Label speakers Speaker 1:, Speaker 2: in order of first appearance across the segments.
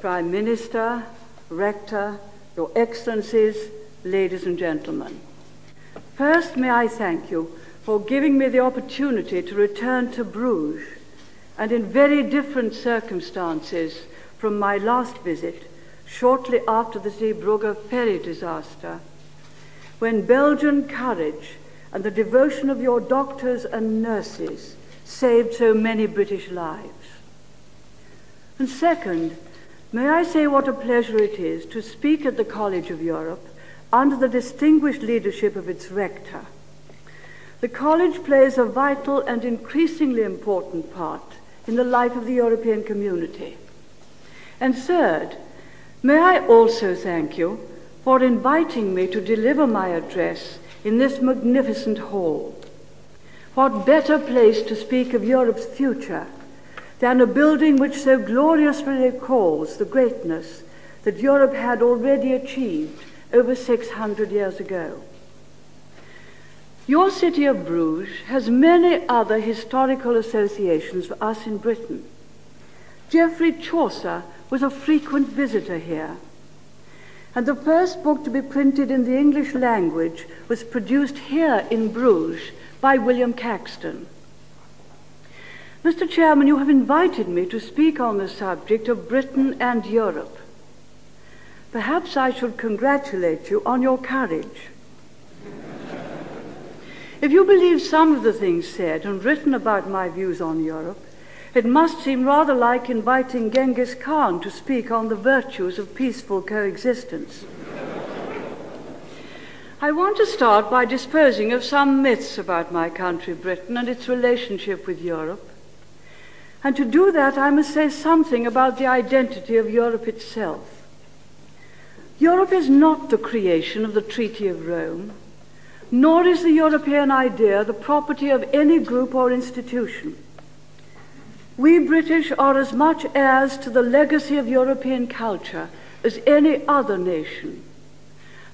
Speaker 1: Prime Minister, Rector, Your Excellencies, ladies and gentlemen. First, may I thank you for giving me the opportunity to return to Bruges, and in very different circumstances from my last visit, shortly after the Bruge ferry disaster, when Belgian courage and the devotion of your doctors and nurses saved so many British lives. And second, may I say what a pleasure it is to speak at the College of Europe under the distinguished leadership of its rector. The college plays a vital and increasingly important part in the life of the European community. And third, may I also thank you for inviting me to deliver my address in this magnificent hall. What better place to speak of Europe's future than a building which so gloriously recalls the greatness that Europe had already achieved over 600 years ago. Your city of Bruges has many other historical associations for us in Britain. Geoffrey Chaucer was a frequent visitor here, and the first book to be printed in the English language was produced here in Bruges by William Caxton. Mr. Chairman, you have invited me to speak on the subject of Britain and Europe. Perhaps I should congratulate you on your courage. If you believe some of the things said and written about my views on Europe, it must seem rather like inviting Genghis Khan to speak on the virtues of peaceful coexistence. I want to start by disposing of some myths about my country, Britain, and its relationship with Europe. And to do that, I must say something about the identity of Europe itself. Europe is not the creation of the Treaty of Rome, nor is the European idea the property of any group or institution. We British are as much heirs to the legacy of European culture as any other nation.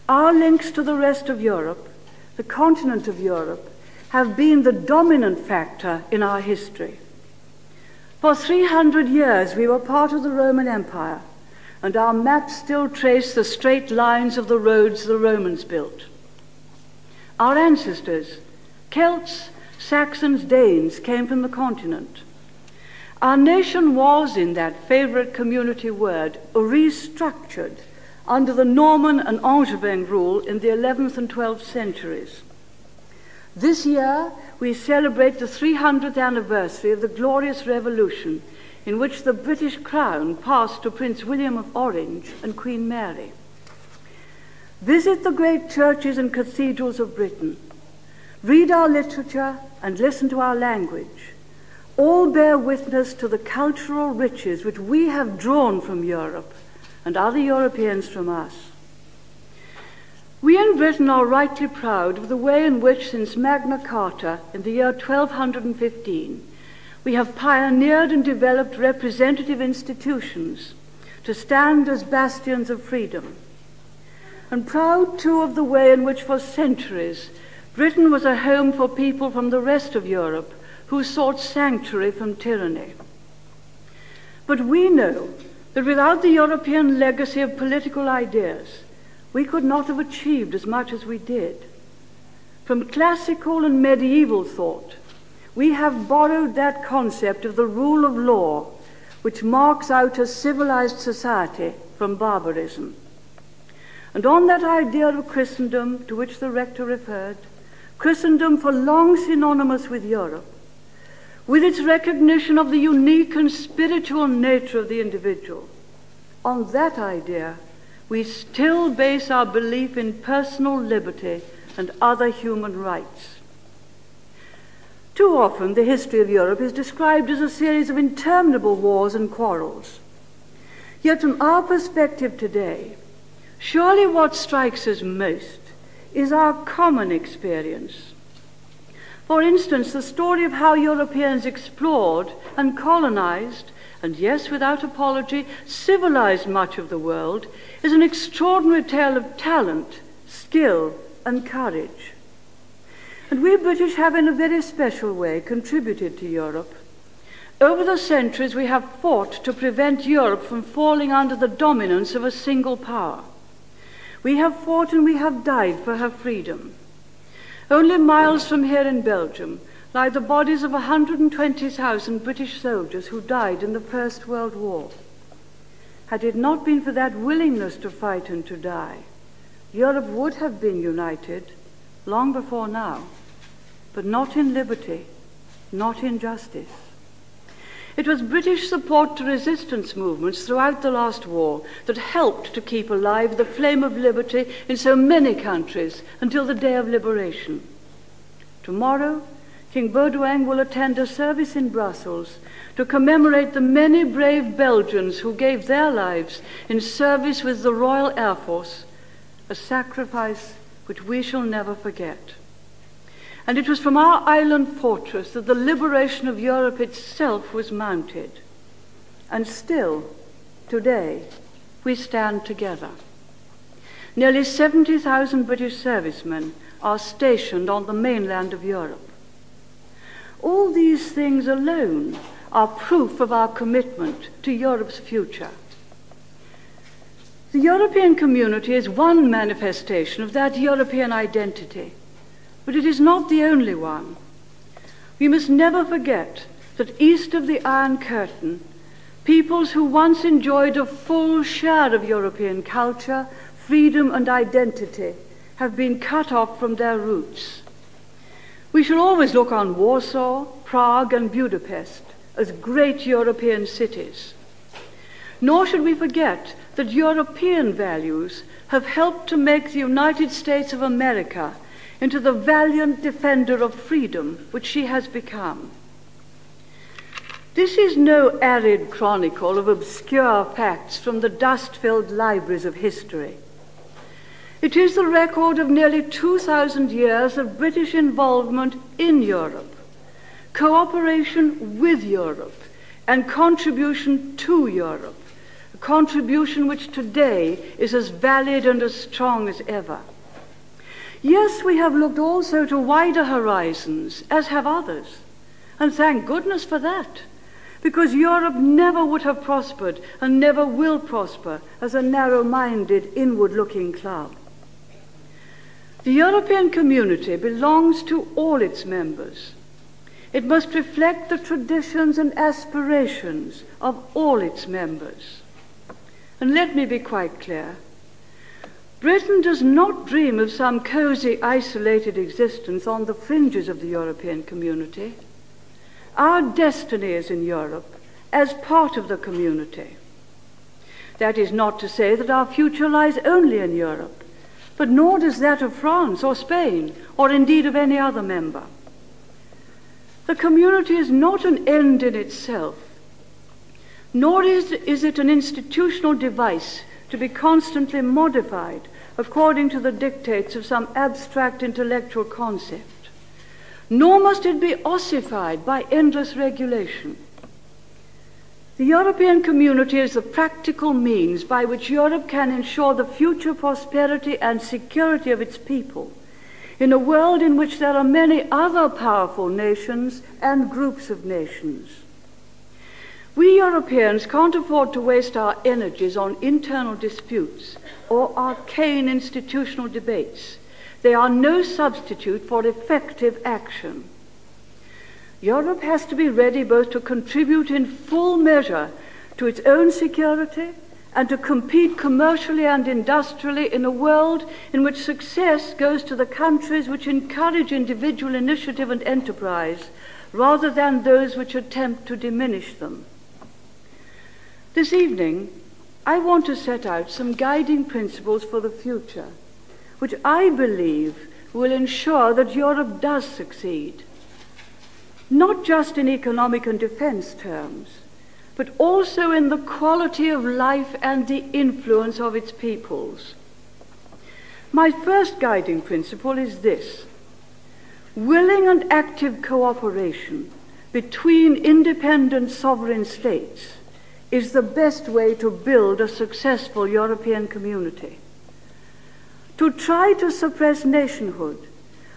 Speaker 1: Our links to the rest of Europe, the continent of Europe, have been the dominant factor in our history. For 300 years we were part of the Roman Empire, and our maps still trace the straight lines of the roads the Romans built. Our ancestors, Celts, Saxons, Danes, came from the continent. Our nation was, in that favorite community word, restructured under the Norman and Angevin rule in the 11th and 12th centuries. This year, we celebrate the 300th anniversary of the Glorious Revolution, in which the British crown passed to Prince William of Orange and Queen Mary. Visit the great churches and cathedrals of Britain. Read our literature and listen to our language. All bear witness to the cultural riches which we have drawn from Europe and other Europeans from us. We in Britain are rightly proud of the way in which, since Magna Carta in the year 1215, we have pioneered and developed representative institutions to stand as bastions of freedom. And proud, too, of the way in which for centuries Britain was a home for people from the rest of Europe who sought sanctuary from tyranny. But we know that without the European legacy of political ideas, we could not have achieved as much as we did. From classical and medieval thought, we have borrowed that concept of the rule of law which marks out a civilized society from barbarism. And on that idea of Christendom to which the rector referred, Christendom for long synonymous with Europe, with its recognition of the unique and spiritual nature of the individual, on that idea we still base our belief in personal liberty and other human rights. Too often, the history of Europe is described as a series of interminable wars and quarrels. Yet from our perspective today, surely what strikes us most is our common experience. For instance, the story of how Europeans explored and colonized, and yes, without apology, civilized much of the world, is an extraordinary tale of talent, skill, and courage. And we British have in a very special way contributed to Europe. Over the centuries, we have fought to prevent Europe from falling under the dominance of a single power. We have fought and we have died for her freedom. Only miles from here in Belgium lie the bodies of 120,000 British soldiers who died in the First World War. Had it not been for that willingness to fight and to die, Europe would have been united long before now, but not in liberty, not in justice. It was British support to resistance movements throughout the last war that helped to keep alive the flame of liberty in so many countries until the day of liberation. Tomorrow, King Baudouin will attend a service in Brussels to commemorate the many brave Belgians who gave their lives in service with the Royal Air Force, a sacrifice which we shall never forget. And it was from our island fortress that the liberation of Europe itself was mounted. And still, today, we stand together. Nearly 70,000 British servicemen are stationed on the mainland of Europe. All these things alone are proof of our commitment to Europe's future. The European community is one manifestation of that European identity, but it is not the only one. We must never forget that east of the Iron Curtain, peoples who once enjoyed a full share of European culture, freedom and identity have been cut off from their roots. We shall always look on Warsaw, Prague and Budapest as great European cities. Nor should we forget that European values have helped to make the United States of America into the valiant defender of freedom which she has become. This is no arid chronicle of obscure facts from the dust-filled libraries of history. It is the record of nearly 2,000 years of British involvement in Europe, cooperation with Europe, and contribution to Europe, a contribution which today is as valid and as strong as ever. Yes, we have looked also to wider horizons, as have others, and thank goodness for that, because Europe never would have prospered and never will prosper as a narrow-minded, inward-looking club. The European community belongs to all its members. It must reflect the traditions and aspirations of all its members. And let me be quite clear. Britain does not dream of some cozy, isolated existence on the fringes of the European community. Our destiny is in Europe as part of the community. That is not to say that our future lies only in Europe, but nor does that of France or Spain, or indeed of any other member. The community is not an end in itself, nor is it an institutional device to be constantly modified according to the dictates of some abstract intellectual concept, nor must it be ossified by endless regulation. The European community is the practical means by which Europe can ensure the future prosperity and security of its people in a world in which there are many other powerful nations and groups of nations. We Europeans can't afford to waste our energies on internal disputes or arcane institutional debates. They are no substitute for effective action. Europe has to be ready both to contribute in full measure to its own security and to compete commercially and industrially in a world in which success goes to the countries which encourage individual initiative and enterprise rather than those which attempt to diminish them. This evening, I want to set out some guiding principles for the future, which I believe will ensure that Europe does succeed, not just in economic and defense terms, but also in the quality of life and the influence of its peoples. My first guiding principle is this: willing and active cooperation between independent sovereign states is the best way to build a successful European community. To try to suppress nationhood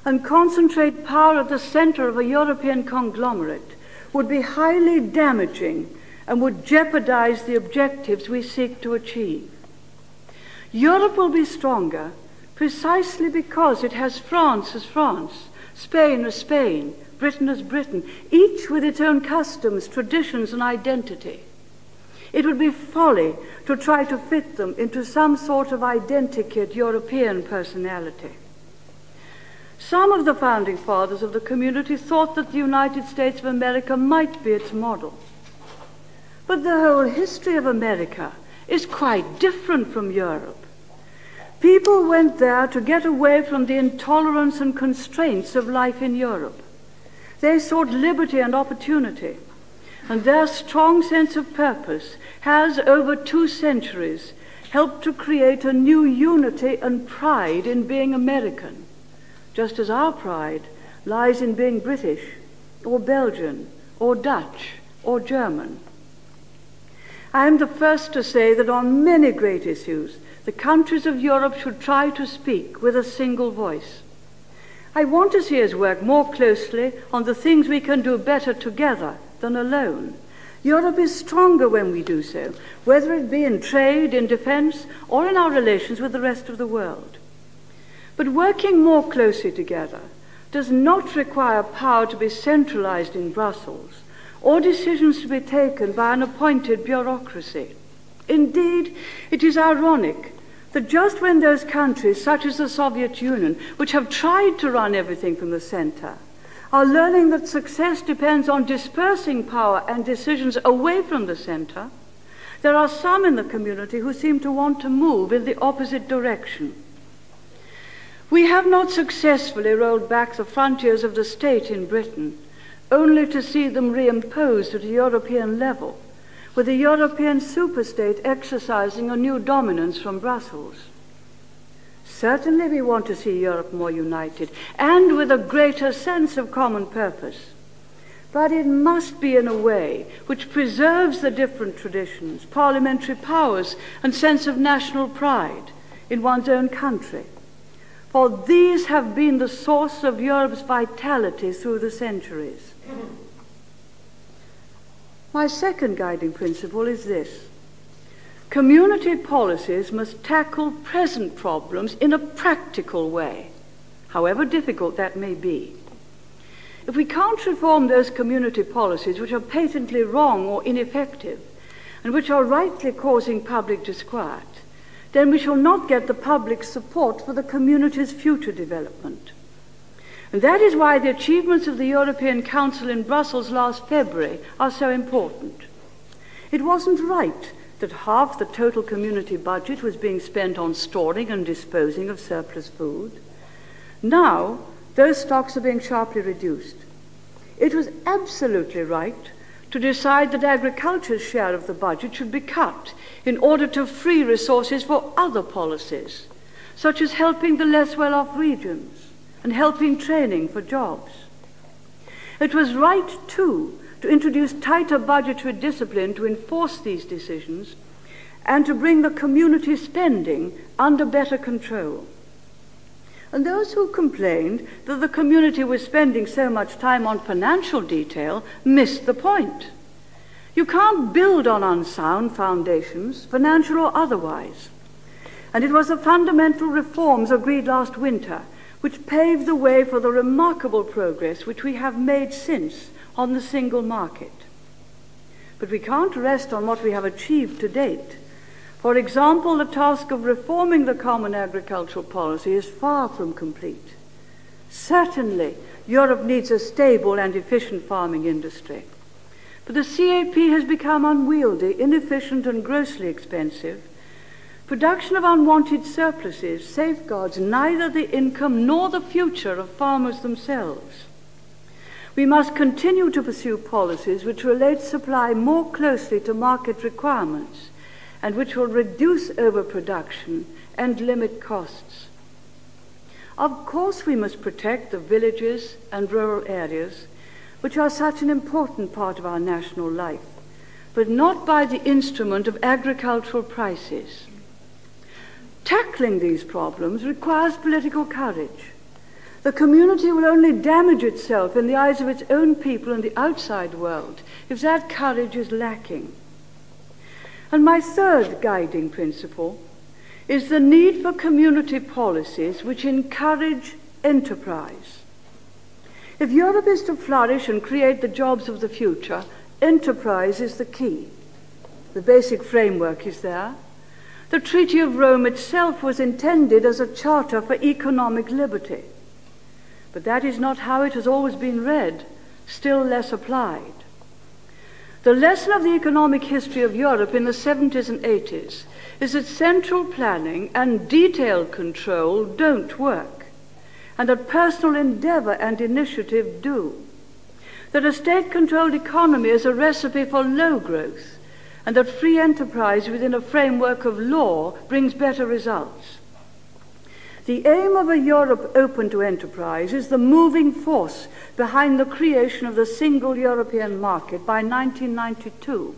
Speaker 1: and concentrate power at the center of a European conglomerate would be highly damaging and would jeopardize the objectives we seek to achieve. Europe will be stronger precisely because it has France as France, Spain as Spain, Britain as Britain, each with its own customs, traditions, and identity. It would be folly to try to fit them into some sort of identikit European personality. Some of the founding fathers of the community thought that the United States of America might be its model. But the whole history of America is quite different from Europe. People went there to get away from the intolerance and constraints of life in Europe. They sought liberty and opportunity, and their strong sense of purpose has, over 2 centuries, helped to create a new unity and pride in being American, just as our pride lies in being British, or Belgian, or Dutch, or German. I am the first to say that on many great issues, the countries of Europe should try to speak with a single voice. I want to see us work more closely on the things we can do better together than alone. Europe is stronger when we do so, whether it be in trade, in defense, or in our relations with the rest of the world. But working more closely together does not require power to be centralized in Brussels or decisions to be taken by an appointed bureaucracy. Indeed, it is ironic that just when those countries, such as the Soviet Union, which have tried to run everything from the center, are learning that success depends on dispersing power and decisions away from the center, there are some in the community who seem to want to move in the opposite direction. We have not successfully rolled back the frontiers of the state in Britain, only to see them reimposed at a European level, with a European superstate exercising a new dominance from Brussels. Certainly we want to see Europe more united and with a greater sense of common purpose. But it must be in a way which preserves the different traditions, parliamentary powers, and sense of national pride in one's own country. For these have been the source of Europe's vitality through the centuries. My second guiding principle is this: community policies must tackle present problems in a practical way, however difficult that may be. If we can't reform those community policies which are patently wrong or ineffective, and which are rightly causing public disquiet, then we shall not get the public's support for the community's future development. And that is why the achievements of the European Council in Brussels last February are so important. It wasn't right that half the total community budget was being spent on storing and disposing of surplus food. Now, those stocks are being sharply reduced. It was absolutely right to decide that agriculture's share of the budget should be cut in order to free resources for other policies, such as helping the less well-off regions and helping training for jobs. It was right, too, to introduce tighter budgetary discipline to enforce these decisions and to bring the community spending under better control. And those who complained that the community was spending so much time on financial detail missed the point. You can't build on unsound foundations, financial or otherwise. And it was the fundamental reforms agreed last winter which paved the way for the remarkable progress which we have made since on the single market. But we can't rest on what we have achieved to date. For example, the task of reforming the common agricultural policy is far from complete. Certainly, Europe needs a stable and efficient farming industry. But the CAP has become unwieldy, inefficient, and grossly expensive. Production of unwanted surpluses safeguards neither the income nor the future of farmers themselves. We must continue to pursue policies which relate supply more closely to market requirements and which will reduce overproduction and limit costs. Of course, we must protect the villages and rural areas, which are such an important part of our national life, but not by the instrument of agricultural prices. Tackling these problems requires political courage. The community will only damage itself in the eyes of its own people and the outside world if that courage is lacking. And my third guiding principle is the need for community policies which encourage enterprise. If Europe is to flourish and create the jobs of the future, enterprise is the key. The basic framework is there. The Treaty of Rome itself was intended as a charter for economic liberty. But that is not how it has always been read, still less applied. The lesson of the economic history of Europe in the 70s and 80s is that central planning and detailed control don't work, and that personal endeavor and initiative do. That a state-controlled economy is a recipe for low growth, and that free enterprise within a framework of law brings better results. The aim of a Europe open to enterprise is the moving force behind the creation of the single European market by 1992.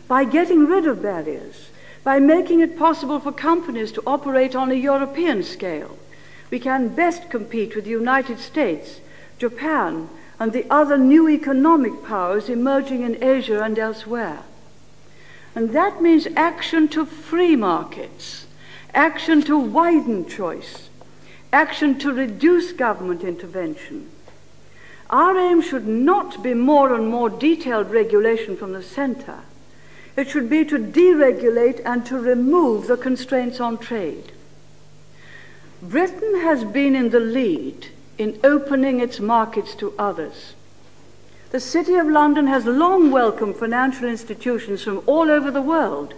Speaker 1: By getting rid of barriers, by making it possible for companies to operate on a European scale, we can best compete with the United States, Japan, and the other new economic powers emerging in Asia and elsewhere. And that means action to free markets, action to widen choice, action to reduce government intervention. Our aim should not be more and more detailed regulation from the center. It should be to deregulate and to remove the constraints on trade. Britain has been in the lead in opening its markets to others. The City of London has long welcomed financial institutions from all over the world,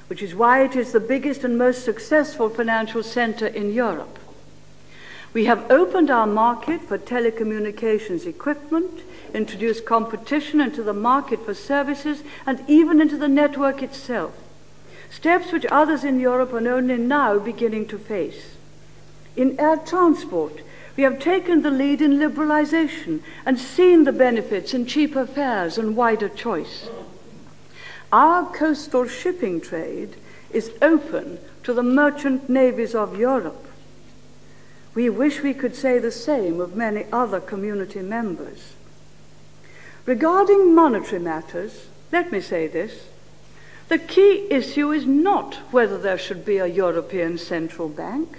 Speaker 1: which is why it is the biggest and most successful financial center in Europe. We have opened our market for telecommunications equipment, introduced competition into the market for services, and even into the network itself, steps which others in Europe are only now beginning to face. In air transport, we have taken the lead in liberalization and seen the benefits in cheaper fares and wider choice. Our coastal shipping trade is open to the merchant navies of Europe. We wish we could say the same of many other community members. Regarding monetary matters, let me say this. The key issue is not whether there should be a European central bank.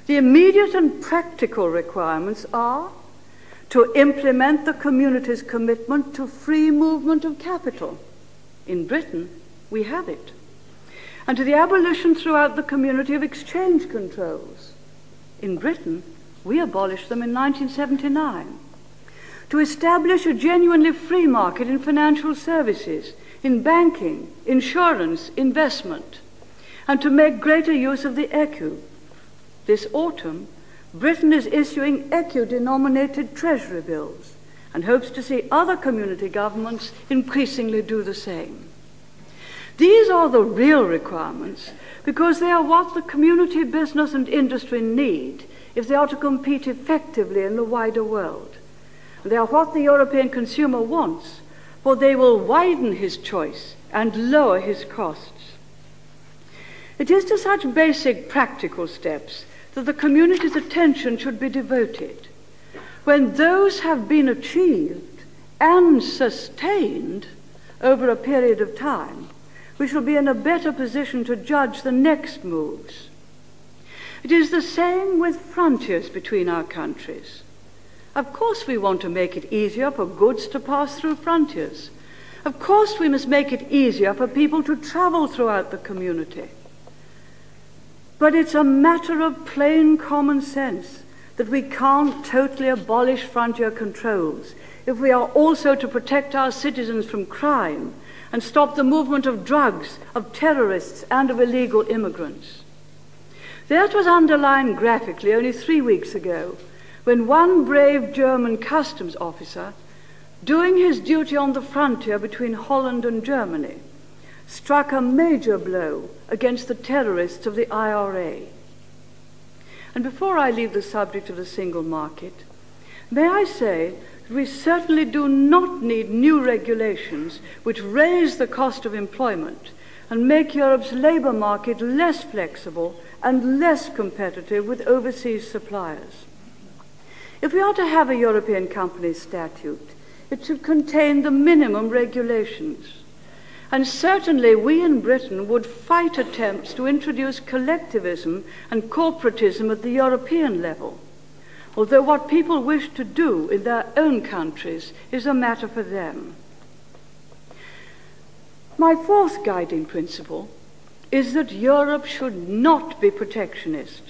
Speaker 1: The immediate and practical requirements are to implement the community's commitment to free movement of capital. In Britain, we have it. And to the abolition throughout the community of exchange controls. In Britain, we abolished them in 1979. To establish a genuinely free market in financial services, in banking, insurance, investment, and to make greater use of the ouhke. This autumn, Britain is issuing ouhke-denominated treasury bills and hopes to see other community governments increasingly do the same. These are the real requirements because they are what the community, business and industry need if they are to compete effectively in the wider world. They are what the European consumer wants, for they will widen his choice and lower his costs. It is to such basic practical steps that the community's attention should be devoted. When those have been achieved and sustained over a period of time, we shall be in a better position to judge the next moves. It is the same with frontiers between our countries. Of course we want to make it easier for goods to pass through frontiers. Of course we must make it easier for people to travel throughout the community. But it's a matter of plain common sense that we can't totally abolish frontier controls if we are also to protect our citizens from crime and stop the movement of drugs, of terrorists, and of illegal immigrants. That was underlined graphically only 3 weeks ago when one brave German customs officer, doing his duty on the frontier between Holland and Germany, struck a major blow against the terrorists of the IRA. And before I leave the subject of the single market, may I say that we certainly do not need new regulations which raise the cost of employment and make Europe's labour market less flexible and less competitive with overseas suppliers. If we are to have a European Companies Statute, it should contain the minimum regulations. And certainly we in Britain would fight attempts to introduce collectivism and corporatism at the European level, although what people wish to do in their own countries is a matter for them. My fourth guiding principle is that Europe should not be protectionist.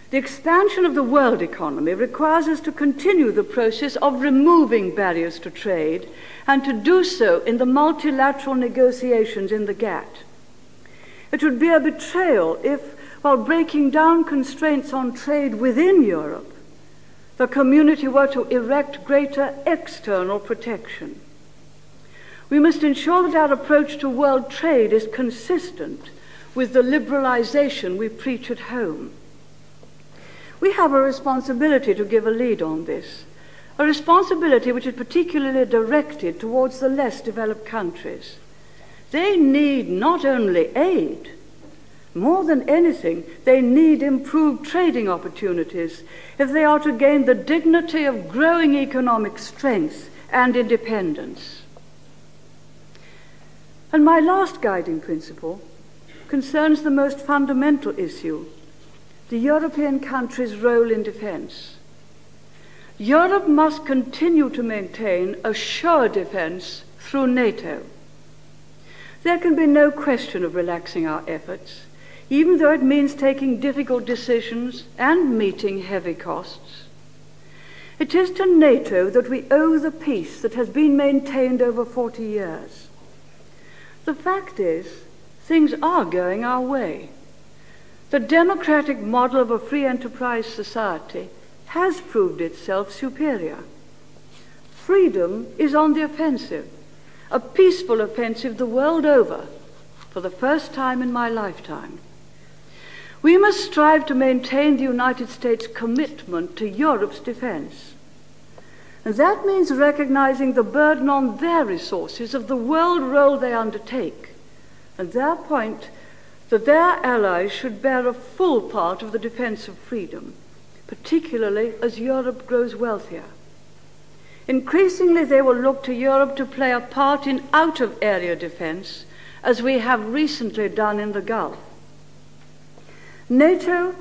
Speaker 1: The expansion of the world economy requires us to continue the process of removing barriers to trade and to do so in the multilateral negotiations in the GATT. It would be a betrayal if, while breaking down constraints on trade within Europe, the community were to erect greater external protection. We must ensure that our approach to world trade is consistent with the liberalization we preach at home. We have a responsibility to give a lead on this, a responsibility which is particularly directed towards the less developed countries. They need not only aid, more than anything, they need improved trading opportunities if they are to gain the dignity of growing economic strength and independence. And my last guiding principle concerns the most fundamental issue: the European countries' role in defense. Europe must continue to maintain a sure defense through NATO. There can be no question of relaxing our efforts, even though it means taking difficult decisions and meeting heavy costs. It is to NATO that we owe the peace that has been maintained over 40 years. The fact is, things are going our way. The democratic model of a free enterprise society has proved itself superior. Freedom is on the offensive, a peaceful offensive the world over, for the first time in my lifetime. We must strive to maintain the United States' commitment to Europe's defense. And that means recognizing the burden on their resources of the world role they undertake, and their point that their allies should bear a full part of the defense of freedom, particularly as Europe grows wealthier. Increasingly, they will look to Europe to play a part in out-of-area defense, as we have recently done in the Gulf. NATO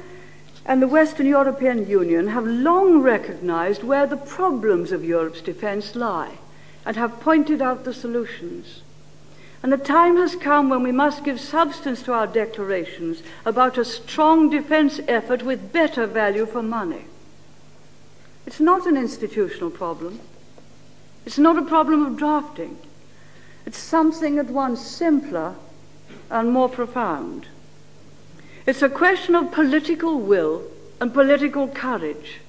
Speaker 1: and the Western European Union have long recognized where the problems of Europe's defense lie and have pointed out the solutions. And the time has come when we must give substance to our declarations about a strong defense effort with better value for money. It's not an institutional problem. It's not a problem of drafting. It's something at once simpler and more profound. It's a question of political will and political courage,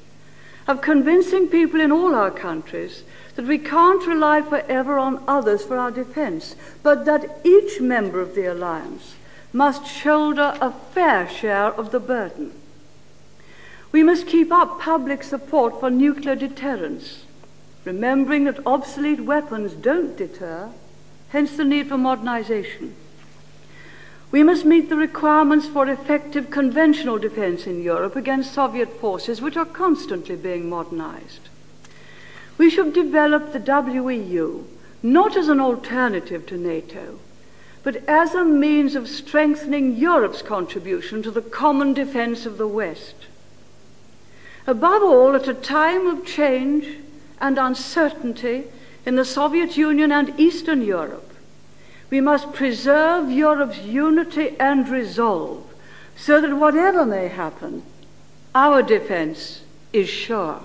Speaker 1: of convincing people in all our countries that we can't rely forever on others for our defense, but that each member of the alliance must shoulder a fair share of the burden. We must keep up public support for nuclear deterrence, remembering that obsolete weapons don't deter, hence the need for modernization. We must meet the requirements for effective conventional defense in Europe against Soviet forces, which are constantly being modernized. We should develop the WEU not as an alternative to NATO, but as a means of strengthening Europe's contribution to the common defense of the West. Above all, at a time of change and uncertainty in the Soviet Union and Eastern Europe, we must preserve Europe's unity and resolve so that whatever may happen, our defense is sure.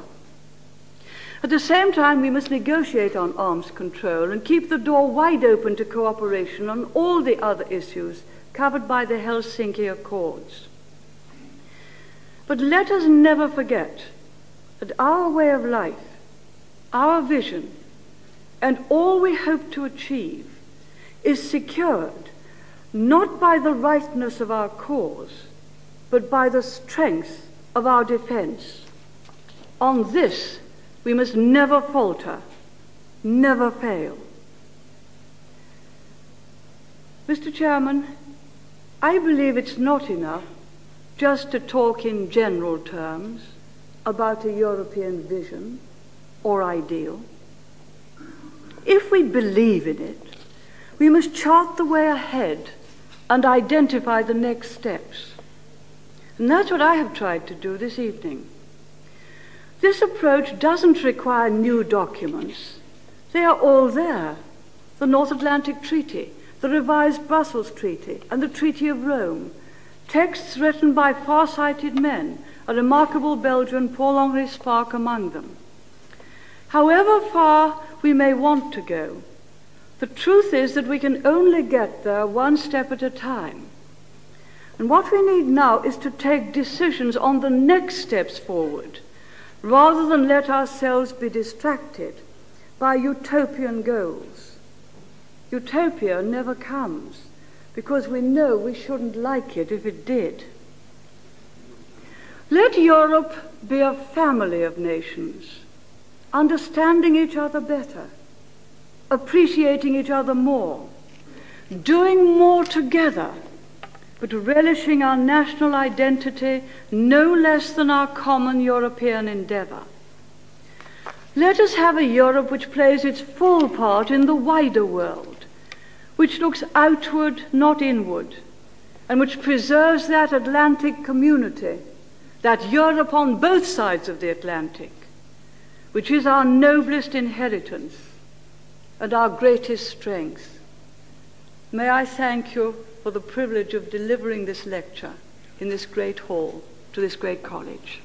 Speaker 1: At the same time, we must negotiate on arms control and keep the door wide open to cooperation on all the other issues covered by the Helsinki Accords. But let us never forget that our way of life, our vision, and all we hope to achieve is secured not by the rightness of our cause, but by the strength of our defense. On this, we must never falter, never fail. Mr. Chairman, I believe it's not enough just to talk in general terms. about a European vision or ideal. If we believe in it, we must chart the way ahead and identify the next steps. And that's what I have tried to do this evening. This approach doesn't require new documents. They are all there. The North Atlantic Treaty, the revised Brussels Treaty, and the Treaty of Rome, texts written by far-sighted men, a remarkable Belgian, Paul-Henri Spaak, among them. However far we may want to go, the truth is that we can only get there one step at a time. And what we need now is to take decisions on the next steps forward, rather than let ourselves be distracted by utopian goals. Utopia never comes, because we know we shouldn't like it if it did. Let Europe be a family of nations, understanding each other better, appreciating each other more, doing more together, but relishing our national identity no less than our common European endeavor. Let us have a Europe which plays its full part in the wider world, which looks outward, not inward, and which preserves that Atlantic community, that Europe on both sides of the Atlantic, which is our noblest inheritance and our greatest strength. May I thank you for the privilege of delivering this lecture in this great hall to this great college.